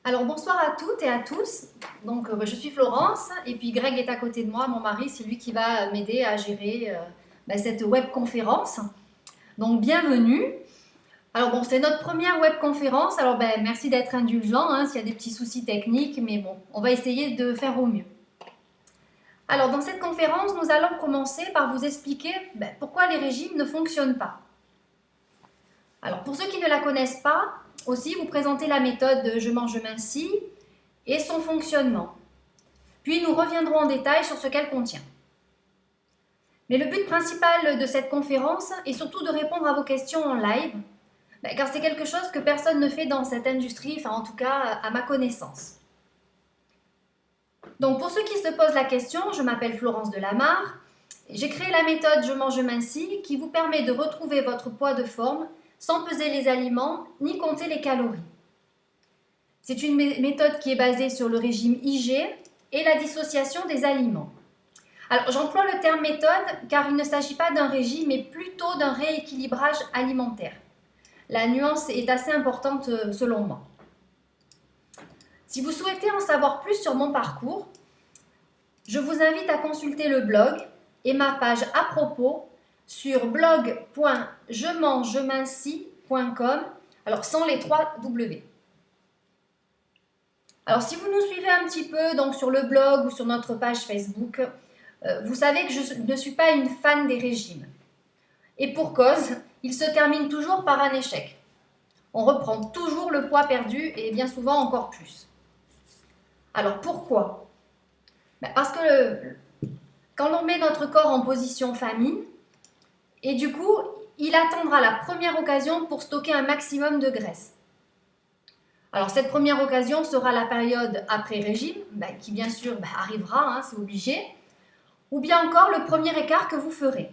Alors bonsoir à toutes et à tous. Donc je suis Florence et puis Greg est à côté de moi, mon mari, c'est lui qui va m'aider à gérer cette webconférence. Donc bienvenue. Alors bon, c'est notre première webconférence, alors merci d'être indulgent s'il y a des petits soucis techniques, mais bon, on va essayer de faire au mieux. Alors dans cette conférence, nous allons commencer par vous expliquer pourquoi les régimes ne fonctionnent pas. Alors pour ceux qui ne la connaissent pas, aussi vous présenter la méthode Je mange, je mincis et son fonctionnement. Puis nous reviendrons en détail sur ce qu'elle contient. Mais le but principal de cette conférence est surtout de répondre à vos questions en live, car c'est quelque chose que personne ne fait dans cette industrie, enfin en tout cas à ma connaissance. Donc pour ceux qui se posent la question, je m'appelle Florence Delamarre, j'ai créé la méthode Je mange, je mincis qui vous permet de retrouver votre poids de forme sans peser les aliments ni compter les calories. C'est une méthode qui est basée sur le régime IG et la dissociation des aliments. Alors j'emploie le terme méthode car il ne s'agit pas d'un régime mais plutôt d'un rééquilibrage alimentaire. La nuance est assez importante selon moi. Si vous souhaitez en savoir plus sur mon parcours, je vous invite à consulter le blog et ma page à propos sur blog.jemangejemincis.com, alors sans les 3 W. Alors si vous nous suivez un petit peu donc sur le blog ou sur notre page Facebook, vous savez que je ne suis pas une fan des régimes. Et pour cause, ils se terminent toujours par un échec. On reprend toujours le poids perdu et bien souvent encore plus. Alors pourquoi ? Parce que quand on met notre corps en position famine, et du coup, il attendra la première occasion pour stocker un maximum de graisse. Alors cette première occasion sera la période après régime, qui bien sûr arrivera, c'est obligé, ou bien encore le premier écart que vous ferez.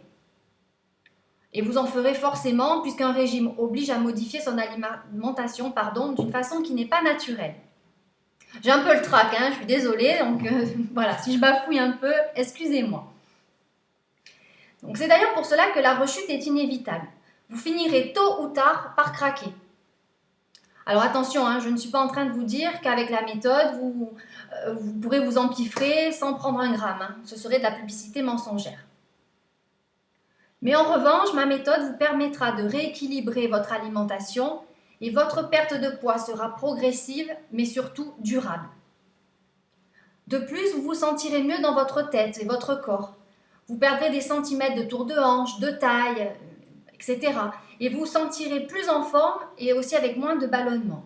Et vous en ferez forcément puisqu'un régime oblige à modifier son alimentation d'une façon qui n'est pas naturelle. J'ai un peu le trac, je suis désolée, donc voilà, si je bafouille un peu, excusez-moi. Donc c'est d'ailleurs pour cela que la rechute est inévitable. Vous finirez tôt ou tard par craquer. Alors attention, je ne suis pas en train de vous dire qu'avec la méthode, vous pourrez vous empiffrer sans prendre un gramme. Ce serait de la publicité mensongère. Mais en revanche, ma méthode vous permettra de rééquilibrer votre alimentation et votre perte de poids sera progressive, mais surtout durable. De plus, vous vous sentirez mieux dans votre tête et votre corps. Vous perdrez des centimètres de tour de hanche, de taille, etc. Et vous vous sentirez plus en forme et aussi avec moins de ballonnement.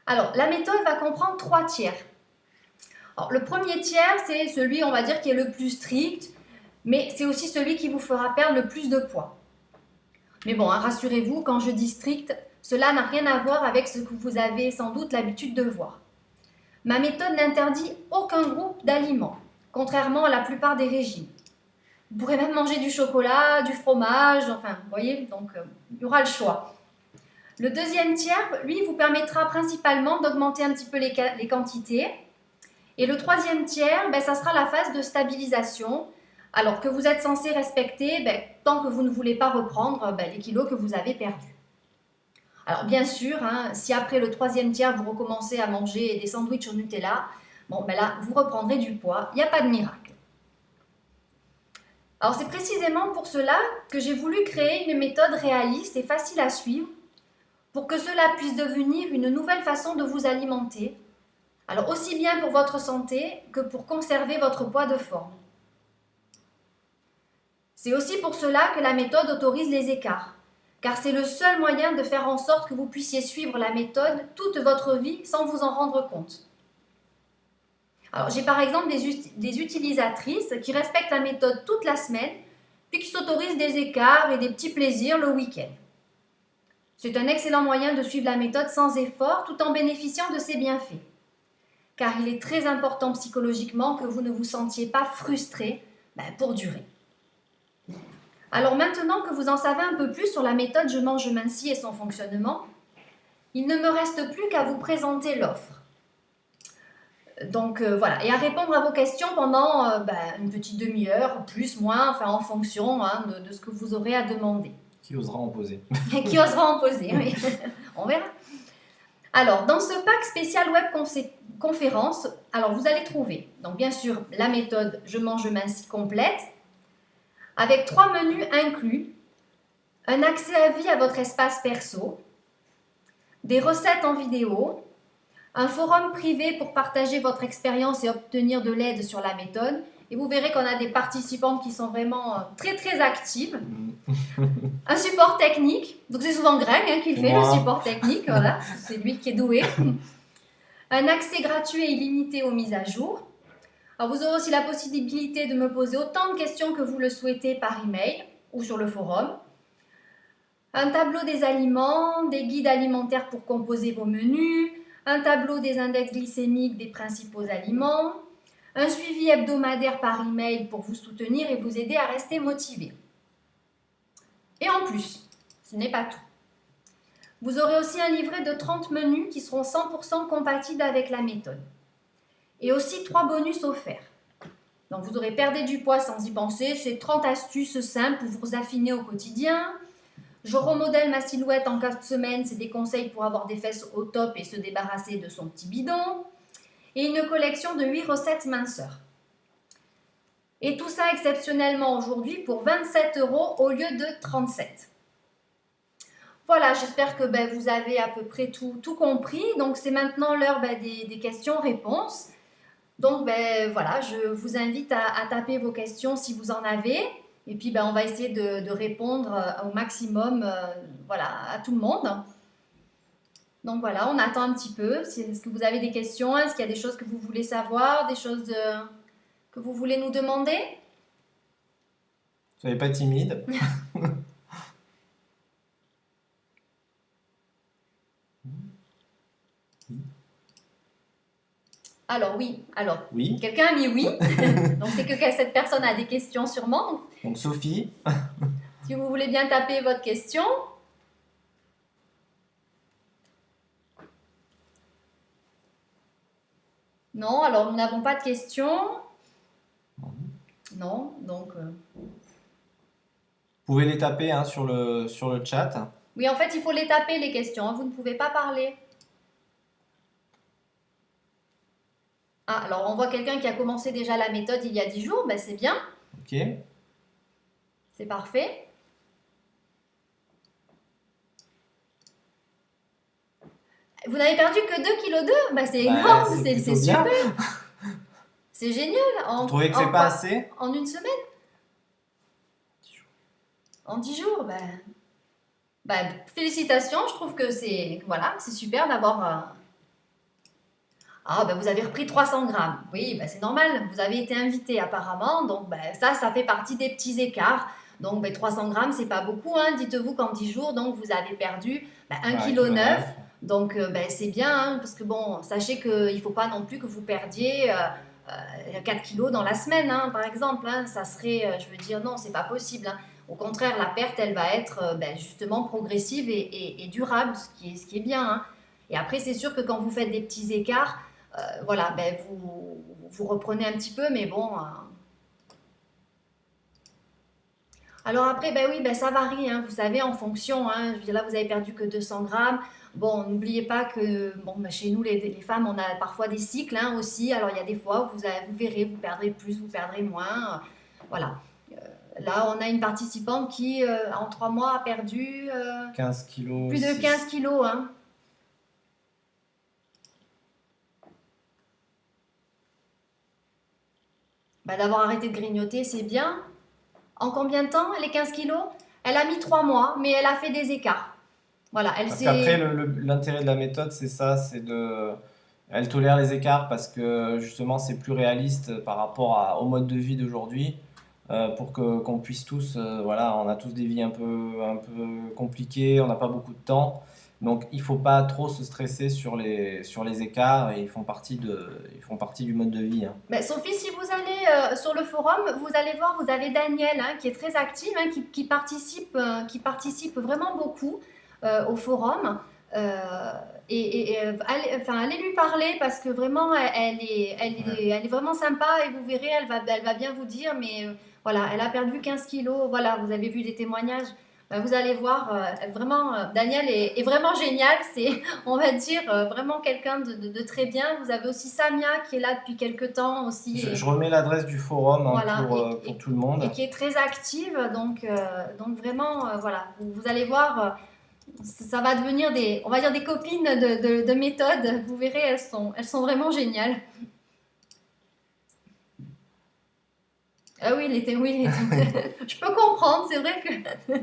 Alors, la méthode va comprendre 3 tiers. Alors, le premier tiers, c'est celui, on va dire, qui est le plus strict, mais c'est aussi celui qui vous fera perdre le plus de poids. Mais bon, rassurez-vous, quand je dis strict, cela n'a rien à voir avec ce que vous avez sans doute l'habitude de voir. Ma méthode n'interdit aucun groupe d'aliments, contrairement à la plupart des régimes. Vous pourrez même manger du chocolat, du fromage, enfin, vous voyez, donc il y aura le choix. Le deuxième tiers, lui, vous permettra principalement d'augmenter un petit peu les quantités. Et le troisième tiers, ça sera la phase de stabilisation, alors que vous êtes censé respecter tant que vous ne voulez pas reprendre les kilos que vous avez perdus. Alors bien sûr, si après le troisième tiers, vous recommencez à manger des sandwichs au Nutella, là, vous reprendrez du poids, il n'y a pas de miracle. Alors c'est précisément pour cela que j'ai voulu créer une méthode réaliste et facile à suivre pour que cela puisse devenir une nouvelle façon de vous alimenter, alors aussi bien pour votre santé que pour conserver votre poids de forme. C'est aussi pour cela que la méthode autorise les écarts, car c'est le seul moyen de faire en sorte que vous puissiez suivre la méthode toute votre vie sans vous en rendre compte. Alors, j'ai par exemple des utilisatrices qui respectent la méthode toute la semaine, puis qui s'autorisent des écarts et des petits plaisirs le week-end. C'est un excellent moyen de suivre la méthode sans effort tout en bénéficiant de ses bienfaits. Car il est très important psychologiquement que vous ne vous sentiez pas frustré pour durer. Alors maintenant que vous en savez un peu plus sur la méthode Je mange, je mincis et son fonctionnement, il ne me reste plus qu'à vous présenter l'offre. Donc voilà, et à répondre à vos questions pendant une petite demi-heure, plus, moins, en fonction de ce que vous aurez à demander. Qui osera en poser? Qui osera en poser, oui. on verra. Alors, dans ce pack spécial web conférence, alors vous allez trouver, donc bien sûr, la méthode Je mange, je m'inspire complète, avec 3 menus inclus, un accès à vie à votre espace perso, des recettes en vidéo, un forum privé pour partager votre expérience et obtenir de l'aide sur la méthode. Et vous verrez qu'on a des participantes qui sont vraiment très très actives. Un support technique, donc c'est souvent Greg qui fait le support technique, voilà, c'est lui qui est doué. Un accès gratuit et illimité aux mises à jour. Alors vous aurez aussi la possibilité de me poser autant de questions que vous le souhaitez par email ou sur le forum. Un tableau des aliments, des guides alimentaires pour composer vos menus, un tableau des index glycémiques des principaux aliments, un suivi hebdomadaire par email pour vous soutenir et vous aider à rester motivé. Et en plus, ce n'est pas tout. Vous aurez aussi un livret de 30 menus qui seront 100% compatibles avec la méthode. Et aussi 3 bonus offerts. Donc vous aurez perdu du poids sans y penser, c'est 30 astuces simples pour vous affiner au quotidien. Je remodèle ma silhouette en 4 semaines, c'est des conseils pour avoir des fesses au top et se débarrasser de son petit bidon. Et une collection de 8 recettes minceurs. Et tout ça exceptionnellement aujourd'hui pour 27 € au lieu de 37. Voilà, j'espère que vous avez à peu près tout compris. Donc c'est maintenant l'heure des questions-réponses. Donc voilà, je vous invite à taper vos questions si vous en avez. Et puis on va essayer de répondre au maximum voilà, à tout le monde. Donc voilà, on attend un petit peu. Est-ce que vous avez des questions? Est-ce qu'il y a des choses que vous voulez savoir? Des choses que vous voulez nous demander? Soyez pas timide. Alors oui, Oui. quelqu'un a mis oui. Donc c'est que cette personne a des questions sûrement. Donc Sophie. Si vous voulez bien taper votre question. Non, alors nous n'avons pas de questions. Non, donc... Vous pouvez les taper sur le chat. Oui, en fait, il faut les taper les questions. Vous ne pouvez pas parler. Ah, alors on voit quelqu'un qui a commencé déjà la méthode il y a 10 jours. C'est bien. Ok. C'est parfait. Vous n'avez perdu que 2,2 kg. C'est énorme, c'est super. C'est génial. Vous trouvez que c'est pas assez? En une semaine? En 10 jours, félicitations. Je trouve que c'est super d'avoir... vous avez repris 300 grammes. Oui, c'est normal. Vous avez été invité apparemment. Donc, ça fait partie des petits écarts. Donc, 300 grammes, c'est pas beaucoup. Dites-vous qu'en 10 jours, donc, vous avez perdu 1,9 kg. Donc, c'est bien. Parce que, sachez qu'il ne faut pas non plus que vous perdiez 4 kilos dans la semaine, par exemple. Ça serait, je veux dire, non, c'est pas possible. Au contraire, la perte, elle va être justement progressive et durable, ce qui est bien. Et après, c'est sûr que quand vous faites des petits écarts, vous reprenez un petit peu, mais bon. Alors après, ça varie, vous savez, en fonction. Je veux dire, là, vous avez perdu que 200 grammes. Bon, n'oubliez pas que chez nous, les femmes, on a parfois des cycles aussi. Alors, il y a des fois où vous verrez, vous perdrez plus, vous perdrez moins. Voilà. Là, on a une participante qui, en 3 mois, a perdu 15 kilos. Plus de 15 kilos. D'avoir arrêté de grignoter, c'est bien. En combien de temps, les 15 kilos? Elle a mis 3 mois, mais elle a fait des écarts. Voilà, parce qu'après, l'intérêt de la méthode, c'est ça, elle tolère les écarts parce que justement, c'est plus réaliste par rapport au mode de vie d'aujourd'hui. Pour qu'on puisse tous, on a tous des vies un peu compliquées, on n'a pas beaucoup de temps. Donc il ne faut pas trop se stresser sur les écarts et ils font partie du mode de vie. Sophie, si vous allez sur le forum, vous allez voir, vous avez Daniel qui est très active, qui participe vraiment beaucoup au forum. Allez lui parler parce que vraiment, elle est vraiment sympa et vous verrez, elle va bien vous dire, mais voilà, elle a perdu 15 kilos, voilà, vous avez vu des témoignages. Vous allez voir, vraiment, Daniel est vraiment génial. C'est, on va dire, vraiment quelqu'un de très bien. Vous avez aussi Samia qui est là depuis quelques temps aussi. Je remets l'adresse du forum hein, Voilà, pour tout le monde. et qui est très active. Donc vraiment, voilà, vous allez voir, ça va devenir des, on va dire des copines de méthode. Vous verrez, elles sont vraiment géniales. Ah oui, oui, je peux comprendre, c'est vrai que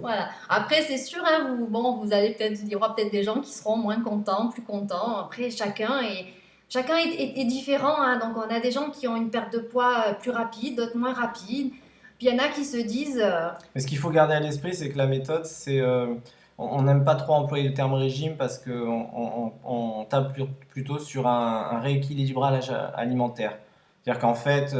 voilà. Après, c'est sûr, hein, bon, vous allez peut-être, il y aura peut-être des gens qui seront moins contents, plus contents. Après, chacun est différent, hein. Donc, on a des gens qui ont une perte de poids plus rapide, d'autres moins rapide. Puis, il y en a qui se disent, Mais ce qu'il faut garder à l'esprit, c'est que la méthode, on n'aime pas trop employer le terme régime parce qu'on tape plutôt sur un rééquilibrage alimentaire. C'est-à-dire qu'en fait,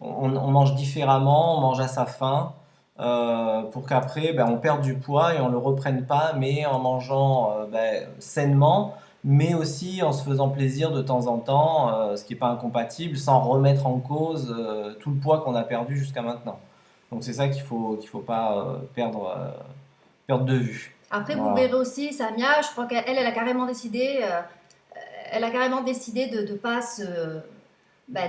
on mange différemment, on mange à sa faim, pour qu'après, ben, on perde du poids et on ne le reprenne pas, mais en mangeant ben, sainement, mais aussi en se faisant plaisir de temps en temps, ce qui n'est pas incompatible, sans remettre en cause tout le poids qu'on a perdu jusqu'à maintenant. Donc c'est ça qu'il faut pas perdre de vue. après, vous Voilà. verrez aussi, Samia, je crois qu'elle a carrément décidé, de pas se, bah,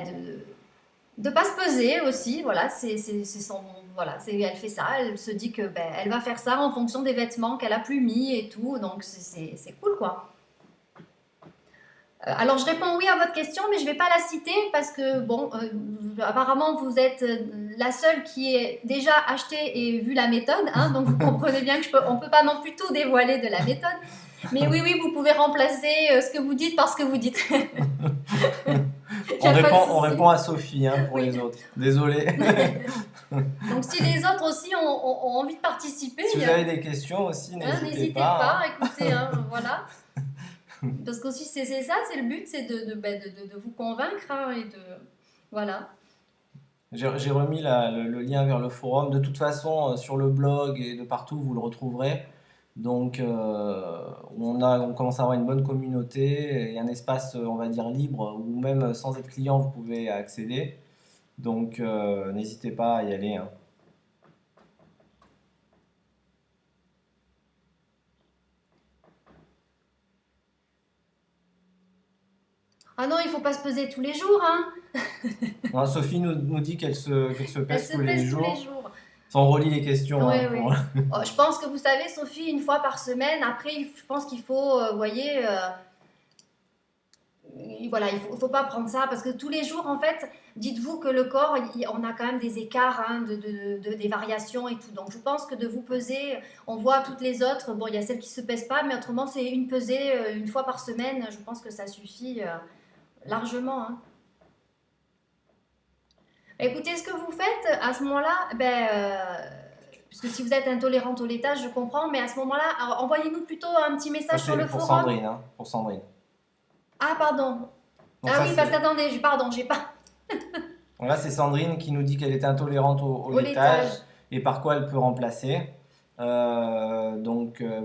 de pas se peser aussi, voilà, c'est son, voilà, elle fait ça, elle se dit que ben, elle va faire ça en fonction des vêtements qu'elle a plus mis et tout, donc c'est cool quoi. Alors je réponds oui à votre question, mais je vais pas la citer parce que bon, apparemment vous êtes la seule qui ait déjà acheté et vu la méthode, hein, donc vous comprenez bien que on peut pas non plus tout dévoiler de la méthode. Mais oui, oui, vous pouvez remplacer ce que vous dites par ce que vous dites. Il y a pas de On souci. répond à Sophie hein, pour Oui. les autres. Désolé. Donc si les autres aussi ont envie de participer, Si vous avez des questions aussi, hein, n'hésitez n'hésitez pas. pas, Hein. écoutez, hein, voilà. Parce qu'aussi c'est ça, c'est le but, c'est de vous convaincre hein, et de voilà. J'ai remis le lien vers le forum. De toute façon, sur le blog et de partout, vous le retrouverez. Donc, on commence à avoir une bonne communauté et un espace, on va dire, libre où même sans être client, vous pouvez accéder. Donc, n'hésitez pas à y aller. Hein. Ah non, il faut pas se peser tous les jours, hein. Alors, Sophie nous dit qu'elle se Elle pèse se tous les pèse tous les jours. jours. Ça, on relit les questions. Oui, Hein, oui. Oh, je pense que vous savez, Sophie, une fois par semaine. Après, je pense qu'il faut, vous voyez, voilà, il faut pas prendre ça parce que tous les jours, en fait, dites-vous que le corps, on a quand même des écarts, hein, des variations et tout. Donc, je pense que de vous peser, on voit toutes les autres. Bon, il y a celles qui se pèsent pas, mais autrement, c'est une pesée une fois par semaine. Je pense que ça suffit largement. Hein. Écoutez, ce que vous faites à ce moment-là, puisque si vous êtes intolérante au laitage, je comprends, mais à ce moment-là, envoyez-nous plutôt un petit Ça, message sur c'est le pour forum. Sandrine. Hein, pour Sandrine. Ah, pardon. Donc, Ah ça, oui, parce c'est. qu'attendez, pardon, j'ai pas. Donc là, c'est Sandrine qui nous dit qu'elle est intolérante au Au laitage laitage. et par quoi elle peut remplacer. Bah,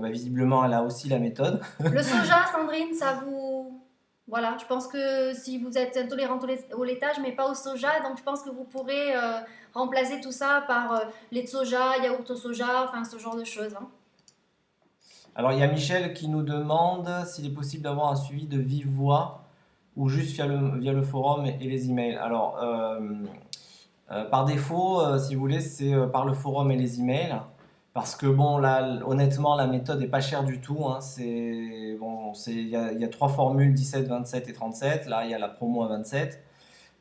visiblement, elle a aussi la méthode. Le soja, Sandrine, ça vous. Voilà, je pense que si vous êtes intolérante au laitage, mais pas au soja, donc je pense que vous pourrez remplacer tout ça par lait de soja, yaourt au soja, enfin ce genre de choses. Hein. Alors, il y a Michel qui nous demande s'il est possible d'avoir un suivi de vive voix ou juste via le forum et les emails. Alors, par défaut, si vous voulez, c'est par le forum et les emails. Parce que bon, là, honnêtement, la méthode n'est pas chère du tout. Hein. Il y a trois formules, 17, 27 et 37. Là, il y a la promo à 27.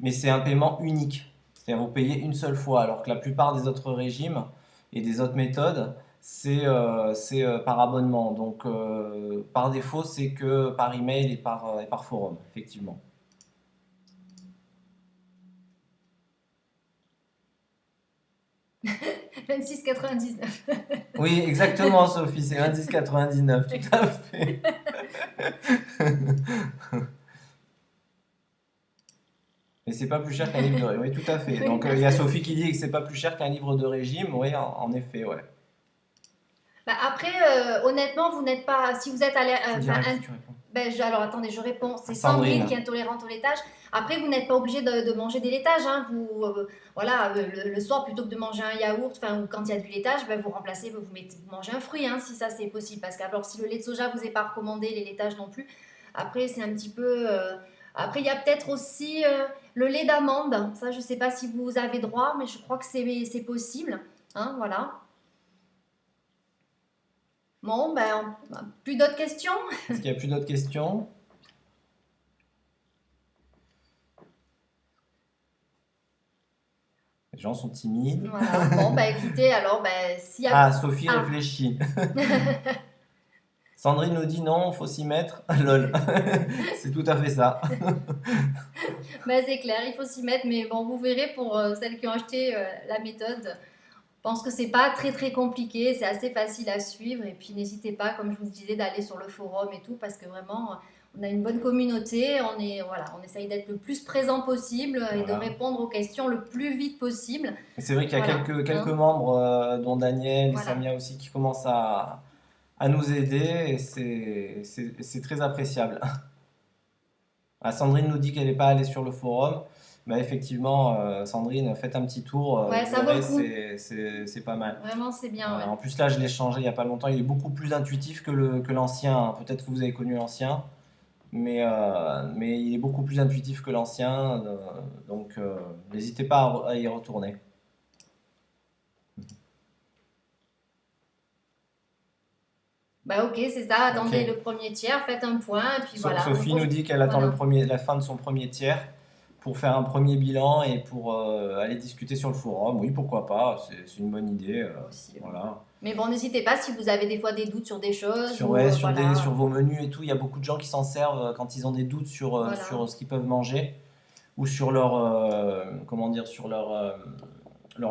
Mais c'est un paiement unique. C'est-à-dire vous payez une seule fois. Alors que la plupart des autres régimes et des autres méthodes, c'est par abonnement. Donc, par défaut, c'est que par email et par forum, effectivement. 26,99. Oui, exactement, Sophie, c'est 26,99, tout à fait. Mais c'est pas plus cher qu'un livre de régime. Oui, tout à fait. Donc, il y a Sophie qui dit que c'est pas plus cher qu'un livre de régime. Oui, en effet, ouais. Après, honnêtement, vous n'êtes pas. Si vous êtes Tu dirais que tu réponds. Alors attendez, je réponds. C'est Sandrine Sandrine. qui est intolérante au laitage. Après, vous n'êtes pas obligé de manger des laitages, hein. Voilà, le soir, plutôt que de manger un yaourt, enfin, ou quand il y a du laitage, vous remplacez, vous mangez un fruit, hein, si ça c'est possible. Parce que alors, si le lait de soja vous est pas recommandé, les laitages non plus. Après, c'est un petit peu. Après, il y a peut-être aussi le lait d'amande. Ça, je sais pas si vous avez droit, mais je crois que c'est possible. Hein, voilà. Bon, plus d'autres questions? Est-ce qu'il y a plus d'autres questions? Les gens sont timides. Voilà. Bon, écoutez, alors, s'il y a... Ah, Sophie Ah. réfléchit. Sandrine nous dit non, faut s'y mettre. Lol. C'est tout à fait ça. C'est clair, il faut s'y mettre, mais bon, vous verrez pour celles qui ont acheté la méthode. Je pense que c'est pas très très compliqué, c'est assez facile à suivre. Et puis n'hésitez pas, comme je vous disais, d'aller sur le forum et tout, parce que vraiment, on a une bonne communauté. On essaye d'être le plus présent possible et de Voilà. répondre aux questions le plus vite possible. Et c'est vrai qu'il y a Voilà. quelques membres, dont Daniel et Voilà. Samia aussi, qui commencent à nous aider et c'est très appréciable. Ah, Sandrine nous dit qu'elle n'est pas allée sur le forum. Effectivement, Sandrine, faites un petit tour. Ouais, vous ça vaut le verrez, coup. c'est pas mal. Vraiment, c'est bien. Voilà. Ouais. En plus, là, je l'ai changé il n'y a pas longtemps. Il est beaucoup plus intuitif que l'ancien, hein. Peut-être que vous avez connu l'ancien, mais il est beaucoup plus intuitif que l'ancien. Donc, n'hésitez pas à y retourner. Ok, c'est ça. Attendez Ok. le premier tiers, faites un point, et puis voilà. Sophie Donc, nous dit qu'elle attend voilà. la fin de son premier tiers pour faire un premier bilan et pour aller discuter sur le forum. Oui, pourquoi pas, c'est une bonne idée. Aussi, ouais. Voilà. Mais bon, n'hésitez pas si vous avez des fois des doutes sur des choses. Sur, ou, ouais, sur, voilà. sur vos menus et tout, il y a beaucoup de gens qui s'en servent quand ils ont des doutes Voilà. sur ce qu'ils peuvent manger ou sur leur, comment dire, sur leur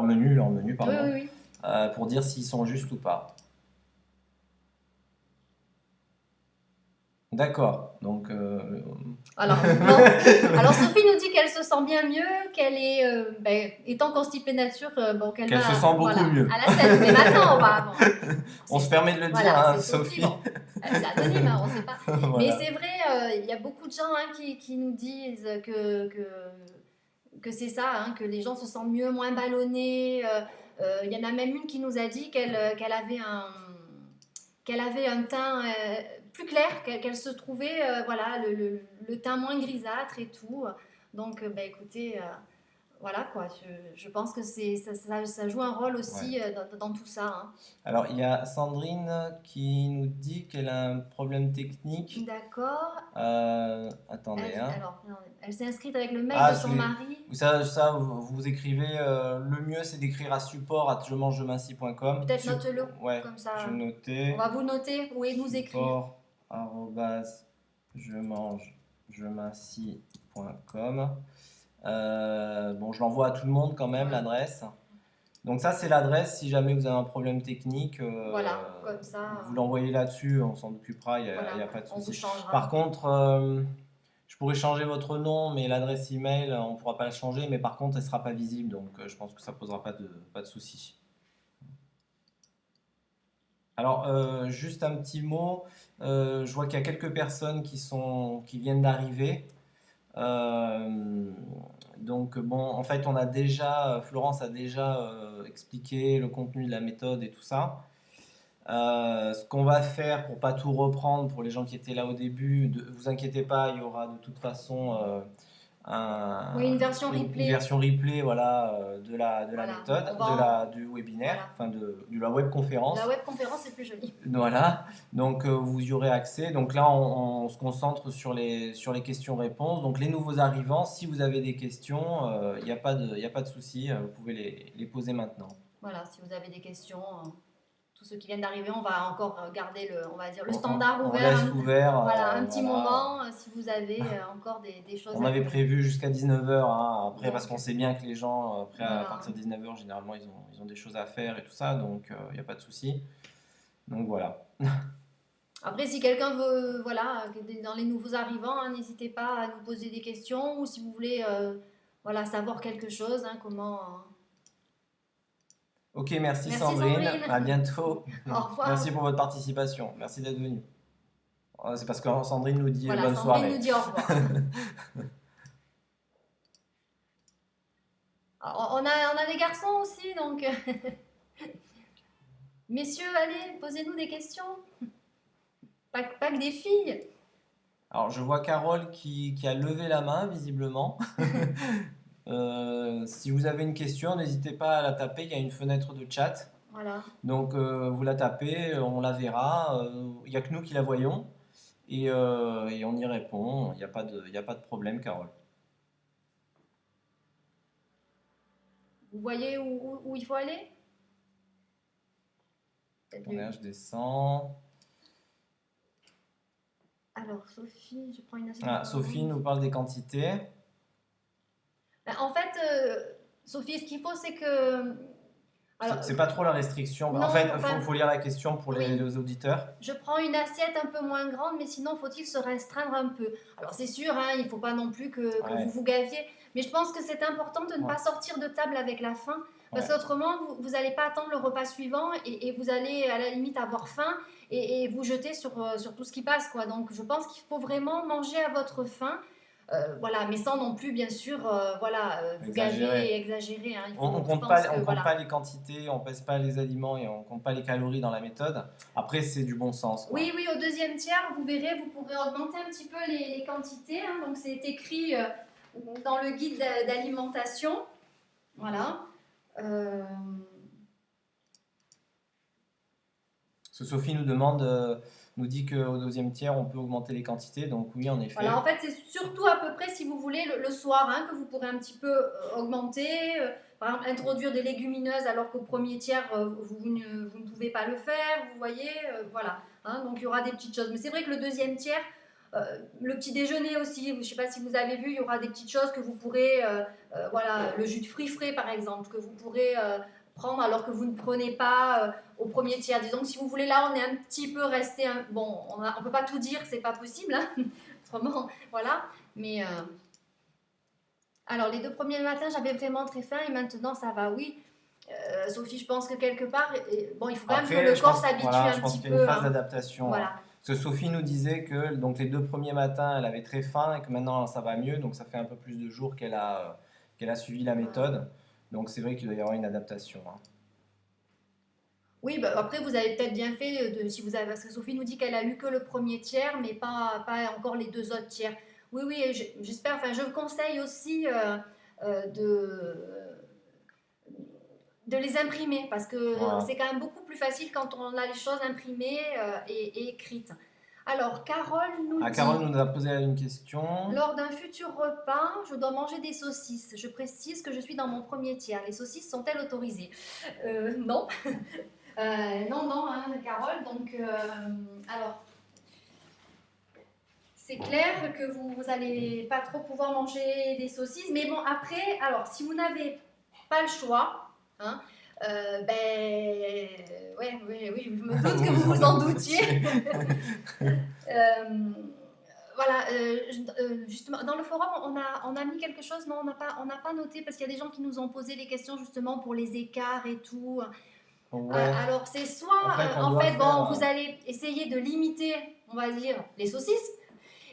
menu, pardon, Oui. pour dire s'ils sont justes ou pas. D'accord. Donc, Alors, bon. Alors Sophie nous dit qu'elle se sent bien mieux, qu'elle est, étant constipée nature, qu'elle Qu'elle va, se sent beaucoup voilà, mieux. à la selle. Mais maintenant, on va. Bon, on se permet de le dire, voilà, hein, c'est Sophie. Bon, c'est anonyme, hein, on ne sait pas. Voilà. Mais c'est vrai, il y a beaucoup de gens qui nous disent que c'est ça, hein, que les gens se sentent mieux, moins ballonnés. Il y en a même une qui nous a dit qu'elle avait un teint plus clair, qu'elle se trouvait, voilà, le teint moins grisâtre et tout. Donc, écoutez, voilà quoi, je pense que ça joue un rôle aussi dans tout ça. Hein. Alors, il y a Sandrine qui nous dit qu'elle a un problème technique. D'accord. Attendez, hein. Alors, elle s'est inscrite avec le mail Ah, de son mari. Ça, vous écrivez, le mieux c'est d'écrire à support@jemangejemincie.com. Peut-être note-le, Ouais, comme ça. je notais. On va vous noter ou nous écrire. support@jemangejemincie.com. Bon, je l'envoie à tout le monde quand même, l'adresse. Donc ça, c'est l'adresse si jamais vous avez un problème technique. Voilà, comme ça. Vous l'envoyez là-dessus, on s'en occupera, il n'y a pas de On vous souci. changera. Par contre, je pourrais changer votre nom, mais l'adresse email, on ne pourra pas la changer. Mais par contre, elle ne sera pas visible, donc je pense que ça ne posera pas de souci. Alors, juste un petit mot. Je vois qu'il y a quelques personnes qui viennent d'arriver. Donc bon, en fait, Florence a déjà expliqué le contenu de la méthode et tout ça. Ce qu'on va faire pour pas tout reprendre pour les gens qui étaient là au début, vous inquiétez pas, il y aura de toute façon une version replay. Une version replay, voilà, de la Voilà. méthode, du webinaire, Voilà. de la webconférence. La webconférence est plus jolie. Voilà, donc vous y aurez accès. Donc là, on se concentre sur les questions-réponses. Donc les nouveaux arrivants, si vous avez des questions, il n'y a pas de souci, vous pouvez les poser maintenant. Voilà, si vous avez des questions, tous ceux qui viennent d'arriver, on va encore garder le standard ouvert. On laisse ouvert. Voilà, un petit moment, si vous avez encore des choses on avait prévu jusqu'à 19h, hein, après, donc, parce qu'on sait bien que les gens, après, voilà. à partir de 19h, généralement, ils ont des choses à faire et tout ça, donc il n'y a pas de souci. Donc voilà. Après, si quelqu'un veut, voilà, dans les nouveaux arrivants, hein, n'hésitez pas à nous poser des questions, ou si vous voulez savoir quelque chose, hein, comment... Ok, merci Sandrine. À bientôt. Au revoir. Merci pour votre participation. Merci d'être venu. C'est parce que Sandrine nous dit Voilà, bonne Sandrine nous soirée. dit au revoir. Alors, on a des garçons aussi, donc messieurs, allez, posez-nous des questions. Pas que des filles. Alors, je vois Carole qui a levé la main, visiblement. Si vous avez une question, n'hésitez pas à la taper. Il y a une fenêtre de chat. Voilà. Donc, vous la tapez, on la verra. Il n'y a que nous qui la voyons. Et on y répond. Il y a pas de problème, Carole. Vous voyez où il faut aller? Peut-être Attendez, lui. hein, je descends. Alors, Sophie, je prends une assiette Ah, moins Sophie grande. nous parle des quantités. Ben, en fait, Sophie, ce qu'il faut, c'est que. Alors, C'est pas trop la restriction. En non, fait, enfin, faut lire la question pour oui. les auditeurs. Je prends une assiette un peu moins grande, mais sinon, faut-il se restreindre un peu? Alors, c'est sûr, hein, il ne faut pas non plus que vous Ouais, vous gaviez, mais je pense que c'est important de ne ouais, pas sortir de table avec la faim, parce ouais. qu'autrement, vous n'allez pas attendre le repas suivant et vous allez à la limite avoir faim et vous jeter sur tout ce qui passe, quoi. Donc, je pense qu'il faut vraiment manger à votre faim, voilà, mais sans non plus, bien sûr, voilà, vous gaver Exagéré. et exagérer, hein. On Je pense que, on compte voilà. pas les quantités, on pèse pas les aliments et on compte pas les calories dans la méthode. Après, c'est du bon sens, Oui, quoi. oui, au deuxième tiers, vous verrez, vous pourrez augmenter un petit peu les quantités, hein. Donc, c'est écrit dans le guide d'alimentation. Voilà. Euh, Ce Sophie nous demande, nous dit qu'au deuxième tiers, on peut augmenter les quantités. Donc oui, en voilà, en effet. fait, c'est surtout à peu près, si vous voulez, le soir, hein, que vous pourrez un petit peu augmenter. Par exemple, introduire des légumineuses alors qu'au premier tiers, vous ne pouvez pas le faire. Vous voyez, voilà, hein. Donc, il y aura des petites choses. Mais c'est vrai que le deuxième tiers, le petit déjeuner aussi, je ne sais pas si vous avez vu, il y aura des petites choses que vous pourrez, voilà, le jus de fruits frais par exemple, que vous pourrez prendre alors que vous ne prenez pas au premier tiers. Disons que si vous voulez, là, on est un petit peu resté. Bon, on ne peut pas tout dire, c'est pas possible, hein. Autrement, voilà. Mais alors, les 2 premiers matins, j'avais vraiment très faim et maintenant, ça va, oui. Sophie, je pense que quelque part, bon, il faut quand même que Après, le corps s'habitue voilà, un je pense petit qu'il y a une peu, phase hein. d'adaptation, hein. Voilà. Parce que Sophie nous disait que donc les 2 premiers matins, elle avait très faim et que maintenant ça va mieux. Donc ça fait un peu plus de jours qu'elle a suivi la Voilà. méthode. Donc c'est vrai qu'il doit y avoir une adaptation, hein. Oui, bah, après, vous avez peut-être bien fait si vous avez, parce que Sophie nous dit qu'elle a lu que le premier tiers, mais pas encore les 2 autres tiers. Oui, oui, et j'espère, enfin, je conseille aussi euh, de, de les imprimer, parce que Voilà. c'est quand même beaucoup plus facile quand on a les choses imprimées et écrites. Alors, Carole nous Ah, dit, Carole nous a posé une question. lors d'un futur repas, je dois manger des saucisses. Je précise que je suis dans mon premier tiers. Les saucisses sont-elles autorisées? Non. Non, non, hein, Carole. Donc, alors, c'est clair que vous n'allez pas trop pouvoir manger des saucisses. Mais bon, après, alors, si vous n'avez pas le choix, hein, ouais, oui, oui, je me doute que vous Vous vous en en doutiez. doutiez. Voilà, justement, dans le forum, on a mis quelque chose, non, on n'a pas noté, parce qu'il y a des gens qui nous ont posé des questions justement pour les écarts et tout. Ouais. Alors, c'est En soit, fait, on en doit fait, bon, faire. vous allez essayer de limiter, on va dire, les saucisses,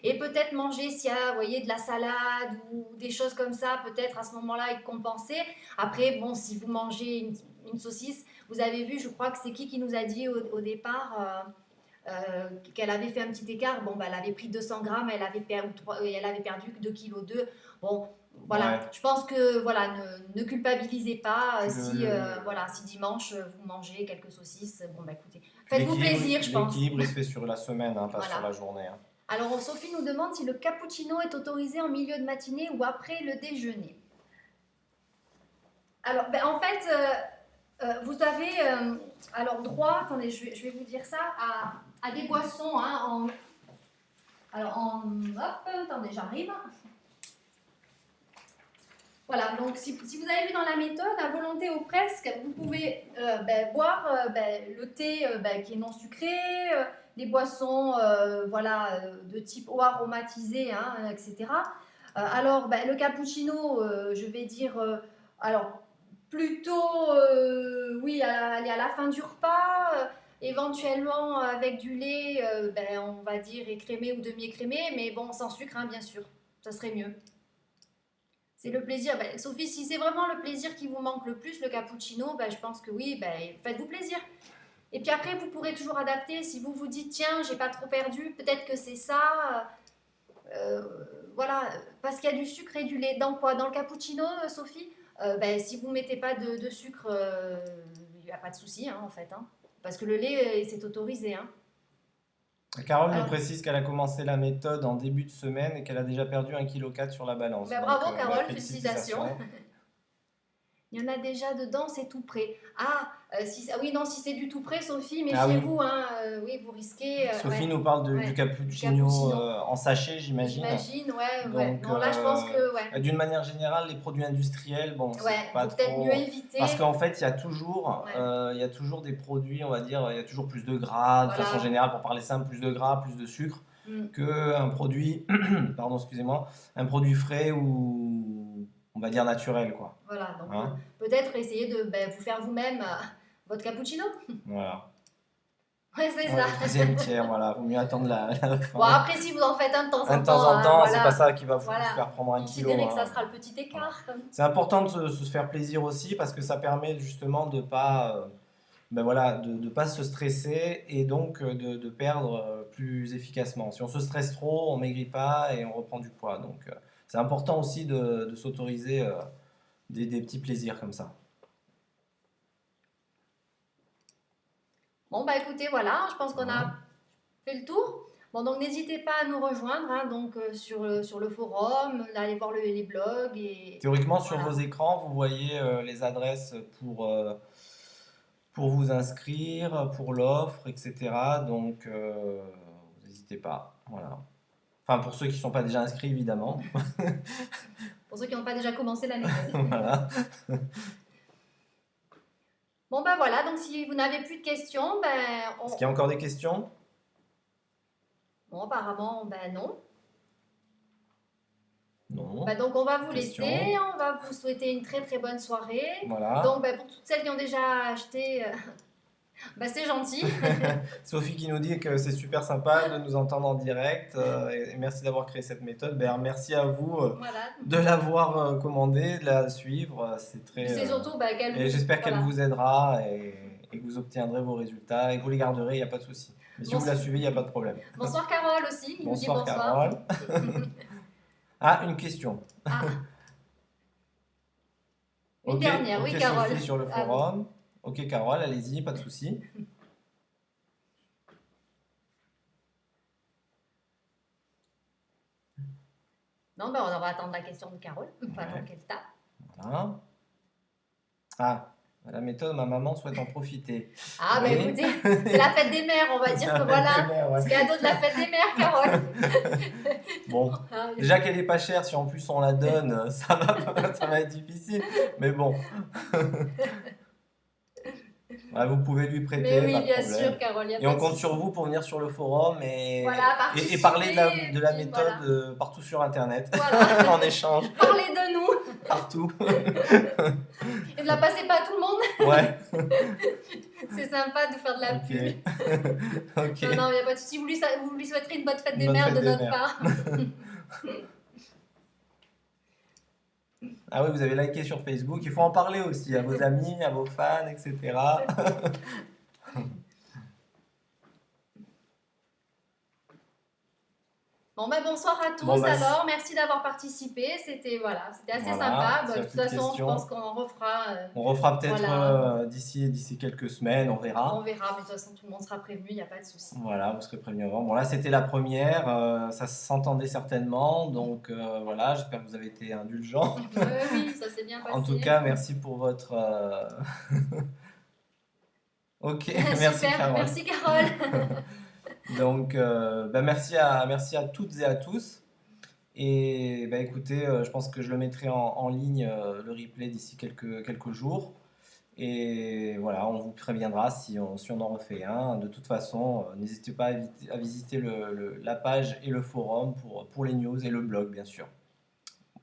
et peut-être manger s'il y a, vous voyez, de la salade ou des choses comme ça, peut-être à ce moment-là, et compenser. Après, bon, si vous mangez une saucisse, vous avez vu, je crois que c'est qui nous a dit au départ qu'elle avait fait un petit écart. Bon, bah, elle avait pris 200 grammes, elle avait perdu 2,2 kg. Bon, voilà, Ouais. je pense que voilà, ne culpabilisez pas Puis si, voilà, si dimanche vous mangez quelques saucisses. Bon, bah écoutez, puis faites-vous plaisir, je pense. l'équilibre, il se fait sur la semaine, hein, pas sur Voilà. la journée, hein. Alors, Sophie nous demande si le cappuccino est autorisé en milieu de matinée ou après le déjeuner. Alors, ben, en fait, vous avez alors droit, attendez, je vais vous dire ça, à des boissons, hein, hop, attendez, j'arrive. Voilà, donc si vous avez vu dans la méthode, à volonté ou presque, vous pouvez boire le thé qui est non sucré, les boissons voilà, de type eau aromatisée, hein, etc. Alors, le cappuccino, je vais dire, alors plutôt, oui, aller à la fin du repas. Éventuellement, avec du lait, ben, on va dire écrémé ou demi-écrémé, mais bon, sans sucre, hein, bien sûr. Ça serait mieux. C'est le plaisir. Ben, Sophie, si c'est vraiment le plaisir qui vous manque le plus, le cappuccino, ben, je pense que oui, ben, faites-vous plaisir. Et puis après, vous pourrez toujours adapter. Si vous vous dites, tiens, j'ai pas trop perdu, peut-être que c'est ça. Euh, voilà, parce qu'il y a du sucre et du lait. Dans quoi? Dans le cappuccino, Sophie? Ben, si vous mettez pas de sucre, il n'y a pas de souci, hein, en fait. Hein. Parce que le lait, c'est autorisé. Hein. Carole nous Alors, précise qu'elle a commencé la méthode en début de semaine et qu'elle a déjà perdu 1,4 kg sur la balance. ben, Donc, bravo, bah, Carole, félicitations. félicitations. Il y en a déjà dedans, c'est tout prêt. Ah, oui, non, si c'est du tout prêt, Sophie, Ah oui, méfiez-vous. Hein, oui, vous risquez. Sophie Ouais, nous parle du ouais, du cappuccino cappuccino. en sachet, j'imagine. J'imagine, ouais, ouais. Donc, Non, là, je pense que, ouais. d'une manière générale, les produits industriels, bon, c'est Ouais, pas faut peut-être mieux trop. Parce éviter. qu'en fait, Ouais, il y a toujours des produits, on va dire, il y a toujours plus de gras, de façon voilà. générale, pour parler simple, plus de gras, plus de sucre, Mm. qu'un produit, pardon, excusez-moi, un produit frais ou, on va dire, naturel, quoi. Voilà, donc Hein? peut-être essayer de ben, vous faire vous-même votre cappuccino. Voilà. Ouais, c'est Ouais, ça. le troisième tiers, voilà, vaut mieux attendre la Bon, fin. après, si vous en faites un de temps Un en de temps temps, en temps, c'est pas voilà, ça qui va vous voilà, faire prendre 1 kg. considérez que ça Hein. sera le petit Voilà. écart. C'est important de se faire plaisir aussi parce que ça permet justement de pas, ben voilà, de pas se stresser et donc de perdre plus efficacement. Si on se stresse trop, on maigrit pas et on reprend du poids. Donc c'est important aussi de s'autoriser des petits plaisirs comme ça. Bon, bah écoutez, voilà, je pense qu'on a Hein. fait le tour. Bon, donc n'hésitez pas à nous rejoindre hein, donc, sur le forum, d'aller voir les blogs et Théoriquement, sur vos voilà. écrans, vous voyez les adresses pour vous inscrire, pour l'offre, etc. Donc, n'hésitez pas. Voilà. Enfin, pour ceux qui ne sont pas déjà inscrits, évidemment. Pour ceux qui n'ont pas déjà commencé la méthode. Voilà. Bon, ben voilà, donc si vous n'avez plus de questions, ben Est-ce qu'il y a encore des questions? bon, apparemment, ben non. Non. Ben, donc on va vous Questions? laisser, on va vous souhaiter une très très bonne soirée. Voilà. Donc ben, pour toutes celles qui ont déjà acheté, ben, c'est gentil. Sophie qui nous dit que c'est super sympa de nous entendre en direct. Et merci d'avoir créé cette méthode. Ben, merci à vous Voilà. de l'avoir commandée, de la suivre. C'est Puis très, c'est surtout ben, qu'elle et vous... j'espère qu'elle Voilà. vous aidera et que vous obtiendrez vos résultats et que vous les garderez, il n'y a pas de souci. Mais si vous la suivez, il n'y a pas de problème. Bonsoir Carole aussi, qui nous dit Bonsoir bonsoir. Carole. Ah, une question. Ah, une Ok, dernière, oui ok Carole. Sophie sur le Ah, forum. Ok Carole, allez-y, pas de souci. non, ben, on va attendre la question de Carole, on va attendre Ouais, qu'elle tape. voilà. Ah, la méthode, ma maman souhaite en profiter. Ah ben Oui. écoutez, c'est la fête des mères, on va C'est dire la que fête voilà, des mères, ouais. c'est cadeau de la fête des mères Carole. Bon, Ah, oui. déjà qu'elle est pas chère, si en plus on la donne, ça va être difficile. Mais bon, ouais, vous pouvez lui Mais prêter, pas oui, de bien problème. sûr Carole, il n'y a Et pas on de compte souci. sur vous pour venir sur le forum Voilà, et parler participer, de et la puis méthode voilà. Partout sur Internet, Voilà, en échange, parlez de nous partout. et ne la passez pas à tout le monde, Ouais, c'est sympa de faire de la ok. pub. Ok, Non, non, il n'y a pas de souci, vous lui souhaiterez une bonne fête des bonne mères fête de des notre mères. part. Ah oui, vous avez liké sur Facebook, il faut en parler aussi à vos amis, à vos fans, etc. Bon, ben bonsoir à Bon, tous bah, alors, merci d'avoir participé, c'était voilà, c'était assez voilà, sympa. s'il Bon, n'y de a toute plus de façon, je pense questions. qu'on en refera, On refera peut-être voilà, d'ici quelques semaines, on on verra. verra, mais de toute façon, tout le monde sera prévenu, il n'y a pas de souci. Voilà, vous serez prévenus avant. Bon, là, c'était la première, ça s'entendait certainement, donc voilà, j'espère que vous avez été indulgents. Oui, ça s'est bien En tout passé. cas, merci pour votre... Ok, merci Super, Carole. merci Carole. Donc, bah, merci à toutes et à tous. Et bah, écoutez, je pense que je le mettrai en ligne, le replay, d'ici quelques jours. Et voilà, on vous préviendra si on en refait un. De toute façon, n'hésitez pas à visiter la page et le forum pour les news et le blog, bien sûr.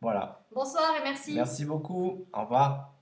Voilà. Bonsoir et merci. Merci beaucoup. Au revoir.